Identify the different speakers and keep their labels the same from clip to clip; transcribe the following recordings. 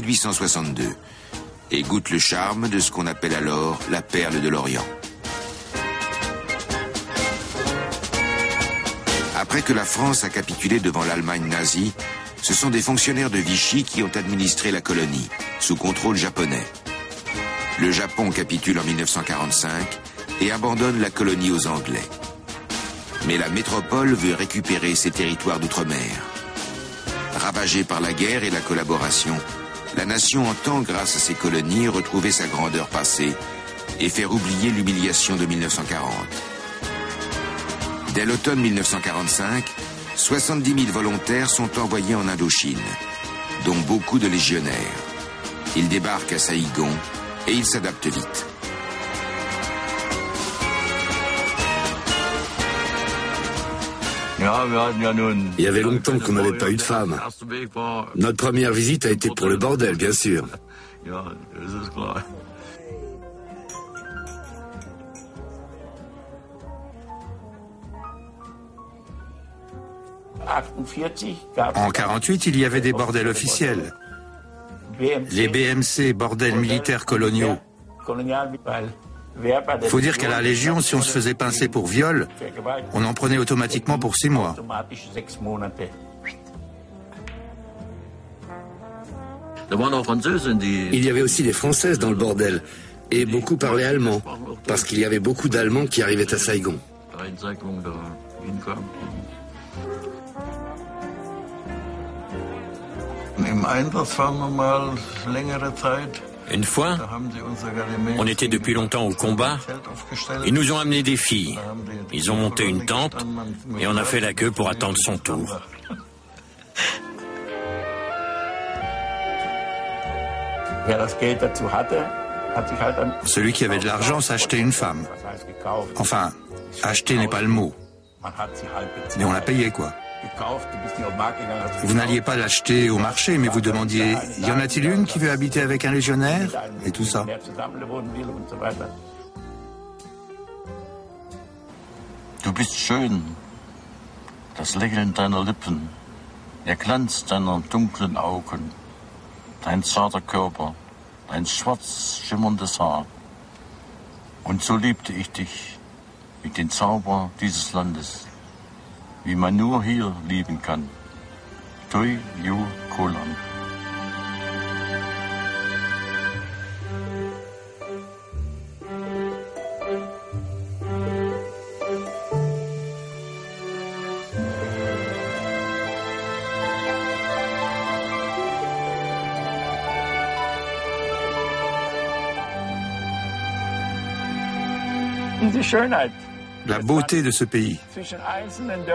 Speaker 1: 1862 et goûte le charme de ce qu'on appelle alors la perle de l'Orient. Après que la France a capitulé devant l'Allemagne nazie, ce sont des fonctionnaires de Vichy qui ont administré la colonie, sous contrôle japonais. Le Japon capitule en 1945 et abandonne la colonie aux Anglais. Mais la métropole veut récupérer ses territoires d'outre-mer. Ravagée par la guerre et la collaboration, la nation entend, grâce à ses colonies, retrouver sa grandeur passée et faire oublier l'humiliation de 1940. Dès l'automne 1945, 70 000 volontaires sont envoyés en Indochine, dont beaucoup de légionnaires. Ils débarquent à Saïgon et ils s'adaptent vite.
Speaker 2: Il y avait longtemps qu'on n'avait pas eu de femmes. Notre première visite a été pour le bordel, bien sûr.
Speaker 3: En 1948, il y avait des bordels officiels. Les BMC, bordels militaires coloniaux. Faut dire qu'à la Légion, si on se faisait pincer pour viol, on en prenait automatiquement pour 6 mois.
Speaker 2: Il y avait aussi des Françaises dans le bordel. Et beaucoup parlaient allemand, parce qu'il y avait beaucoup d'Allemands qui arrivaient à Saïgon.
Speaker 4: Une fois, on était depuis longtemps au combat. Ils nous ont amené des filles. Ils ont monté une tente et on a fait la queue pour attendre son tour.
Speaker 3: Celui qui avait de l'argent s'achetait une femme. Enfin, acheter n'est pas le mot. Mais on la payait, quoi. Vous n'alliez pas l'acheter au marché, mais vous demandiez « Y en a-t-il une qui veut habiter avec un légionnaire ?» et tout ça.
Speaker 5: Du bist schön, das Lächeln deiner Lippen, der Glanz deiner dunklen Augen, dein zarter Körper, dein schwarz schimmerndes Haar. Und so liebte ich dich mit den Zauber dieses Landes, wie man nur hier lieben kann. Toi Yu Kolam.
Speaker 3: La beauté de ce pays.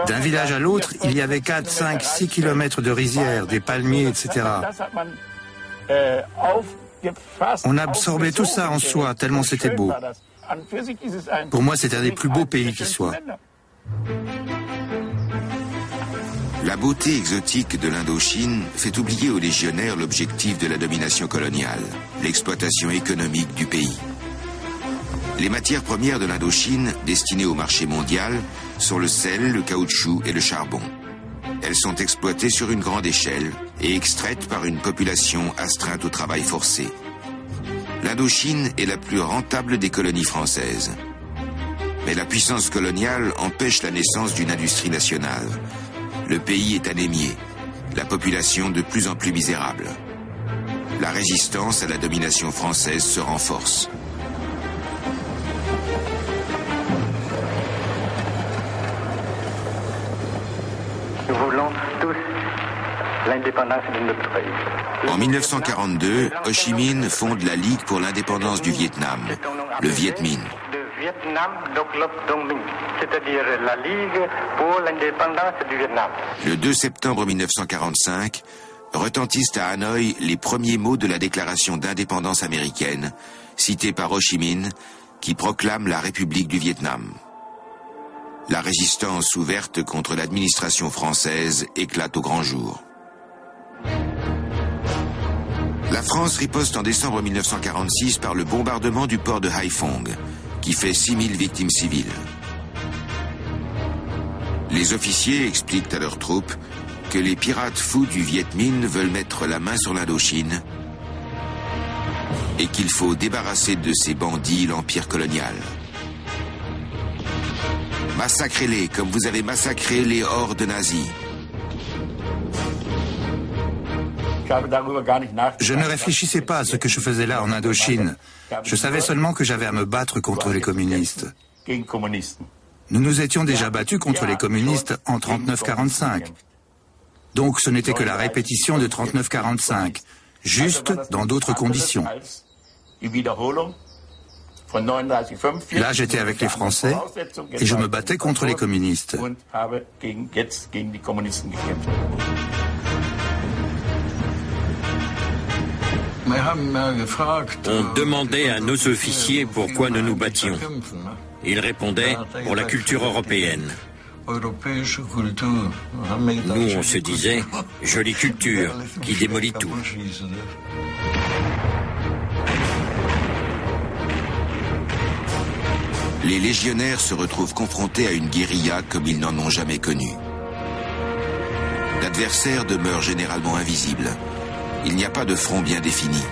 Speaker 3: D'un village à l'autre, il y avait 4, 5, 6 kilomètres de rizières, des palmiers, etc. On absorbait tout ça en soi, tellement c'était beau. Pour moi, c'est un des plus beaux pays qui soit.
Speaker 1: La beauté exotique de l'Indochine fait oublier aux légionnaires l'objectif de la domination coloniale, l'exploitation économique du pays. Les matières premières de l'Indochine, destinées au marché mondial, sont le sel, le caoutchouc et le charbon. Elles sont exploitées sur une grande échelle et extraites par une population astreinte au travail forcé. L'Indochine est la plus rentable des colonies françaises. Mais la puissance coloniale empêche la naissance d'une industrie nationale. Le pays est anémié, la population de plus en plus misérable. La résistance à la domination française se renforce.
Speaker 6: Nous voulons tous l'indépendance de notre pays.
Speaker 1: En 1942, Ho Chi Minh fonde la Ligue pour l'indépendance du Vietnam, le Viet Minh.
Speaker 6: C'est-à-dire la Ligue pour l'indépendance du Vietnam.
Speaker 1: Le 2 septembre 1945, retentissent à Hanoï les premiers mots de la déclaration d'indépendance américaine, citée par Ho Chi Minh, qui proclame la République du Vietnam. La résistance ouverte contre l'administration française éclate au grand jour. La France riposte en décembre 1946 par le bombardement du port de Haiphong, qui fait 6000 victimes civiles. Les officiers expliquent à leurs troupes que les pirates fous du Viet Minh veulent mettre la main sur l'Indochine et qu'il faut débarrasser de ces bandits l'empire colonial. Massacrez-les comme vous avez massacré les hordes nazies.
Speaker 3: Je ne réfléchissais pas à ce que je faisais là en Indochine. Je savais seulement que j'avais à me battre contre les communistes. Nous nous étions déjà battus contre les communistes en 39-45. Donc ce n'était que la répétition de 39-45, juste dans d'autres conditions. Là, j'étais avec les Français et je me battais contre les communistes.
Speaker 4: On demandait à nos officiers pourquoi nous nous battions. Ils répondaient « pour la culture européenne ». Nous, on se disait « jolie culture qui démolit tout ».
Speaker 1: Les légionnaires se retrouvent confrontés à une guérilla comme ils n'en ont jamais connue. L'adversaire demeure généralement invisible. Il n'y a pas de front bien défini.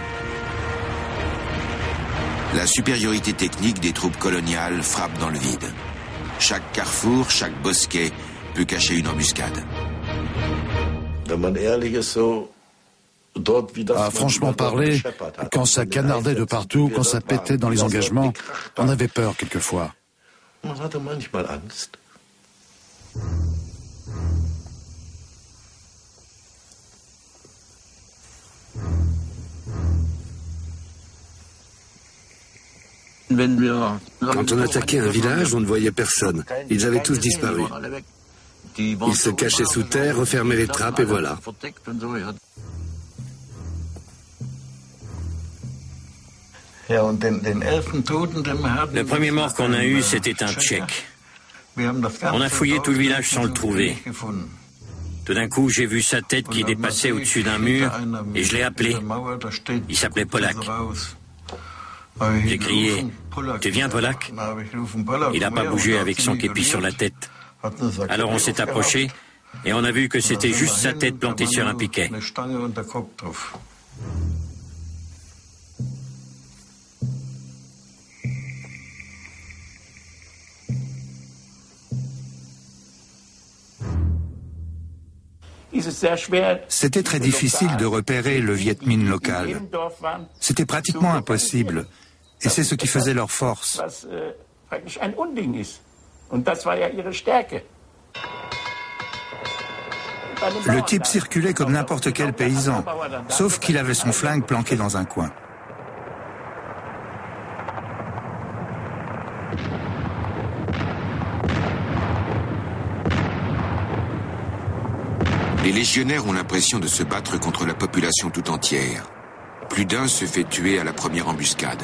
Speaker 1: La supériorité technique des troupes coloniales frappe dans le vide. Chaque carrefour, chaque bosquet peut cacher une embuscade.
Speaker 7: À franchement parler, quand ça canardait de partout, quand ça pétait dans les engagements, on avait peur quelquefois.
Speaker 2: Quand on attaquait un village, on ne voyait personne. Ils avaient tous disparu. Ils se cachaient sous terre, refermaient les trappes et voilà.
Speaker 4: Le premier mort qu'on a eu, c'était un Tchèque. On a fouillé tout le village sans le trouver. Tout d'un coup, j'ai vu sa tête qui dépassait au-dessus d'un mur et je l'ai appelé. Il s'appelait Polak. J'ai crié « Tu viens, Polak ?» Il n'a pas bougé avec son képi sur la tête. Alors on s'est approché et on a vu que c'était juste sa tête plantée sur un piquet.
Speaker 3: C'était très difficile de repérer le Viet Minh local. C'était pratiquement impossible. Et c'est ce qui faisait leur force. Le type circulait comme n'importe quel paysan, sauf qu'il avait son flingue planqué dans un coin.
Speaker 1: Les légionnaires ont l'impression de se battre contre la population tout entière. Plus d'un se fait tuer à la première embuscade.